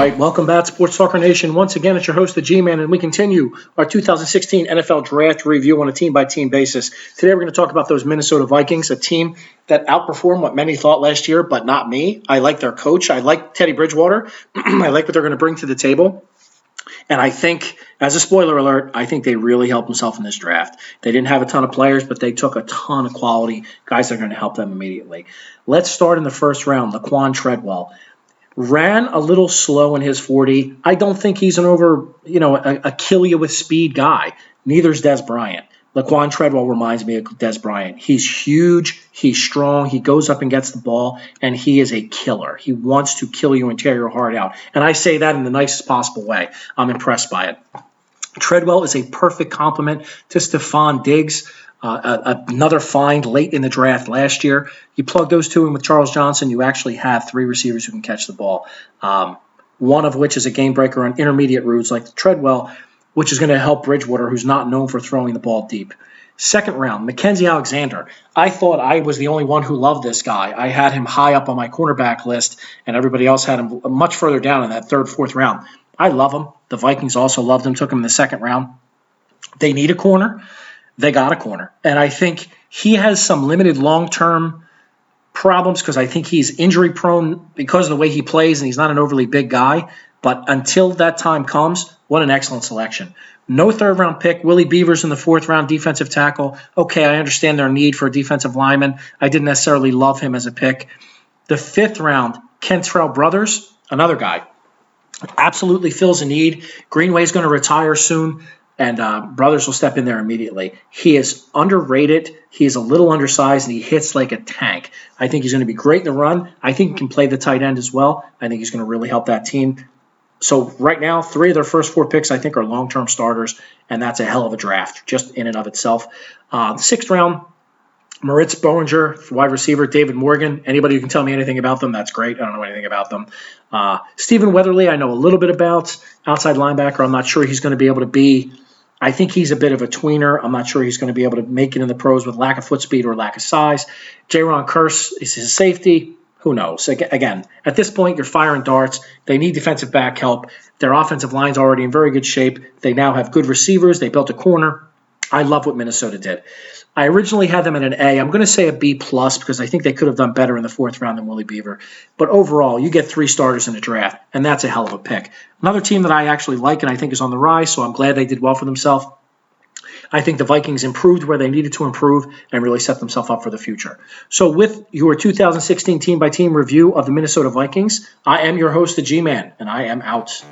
right, welcome back, Sports Talker Nation. Once again, it's your host, the G-Man, and we continue our 2016 NFL Draft review on a team-by-team basis. Today, we're going to talk about those Minnesota Vikings, a team that outperformed what many thought last year, but not me. I like their coach. I like Teddy Bridgewater. I like what they're going to bring to the table. And I think, as a spoiler alert, I think they really helped themselves in this draft. They didn't have a ton of players, but they took a ton of quality guys that are going to help them immediately. Let's start in the first round, Laquan Treadwell. Ran a little slow in his 40. I don't think he's a kill you with speed guy. Neither's Des Bryant. Laquan Treadwell reminds me of Des Bryant. He's huge. He's strong. He goes up and gets the ball, and he is a killer. He wants to kill you and tear your heart out. And I say that in the nicest possible way. I'm impressed by it. Treadwell is a perfect complement to Stephon Diggs. Another find late in the draft last year. You plug those two in with Charles Johnson, you actually have three receivers who can catch the ball. One of which is a game breaker on intermediate routes like Treadwell, which is going to help Bridgewater, who's not known for throwing the ball deep. Second round, Mackenzie Alexander. I thought I was the only one who loved this guy. I had him high up on my cornerback list, and everybody else had him much further down in that third, fourth round. I love him. The Vikings also loved him, took him in the second round. They need a corner. They got a corner. And I think he has some limited long-term problems because I think he's injury prone because of the way he plays, and he's not an overly big guy. But until that time comes, what an excellent selection. No third-round pick. Willie Beavers in the fourth round, defensive tackle. Okay, I understand their need for a defensive lineman. I didn't necessarily love him as a pick. The fifth round, Kentrell Brothers, another guy. Absolutely fills a need. Greenway's going to retire soon. And Brothers will step in there immediately. He is underrated. He is a little undersized, and he hits like a tank. I think he's going to be great in the run. I think he can play the tight end as well. I think he's going to really help that team. So right now, three of their first four picks, I think, are long-term starters, and that's a hell of a draft just in and of itself. Sixth round, Moritz Boehringer, wide receiver, David Morgan. Anybody who can tell me anything about them, that's great. I don't know anything about them. Stephen Weatherly, I know a little bit about. Outside linebacker, I'm not sure he's going to be able to be. I think he's a bit of a tweener. I'm not sure he's going to be able to make it in the pros with lack of foot speed or lack of size. Jaron Kearse is his safety. Who knows? Again, at this point, you're firing darts. They need defensive back help. Their offensive line's already in very good shape. They now have good receivers. They built a corner. I love what Minnesota did. I originally had them at an A. I'm going to say a B+ because I think they could have done better in the fourth round than Willie Beaver. But overall, you get three starters in the draft, and that's a hell of a pick. Another team that I actually like and I think is on the rise, so I'm glad they did well for themselves. I think the Vikings improved where they needed to improve and really set themselves up for the future. So with your 2016 team-by-team review of the Minnesota Vikings, I am your host, the G-Man, and I am out.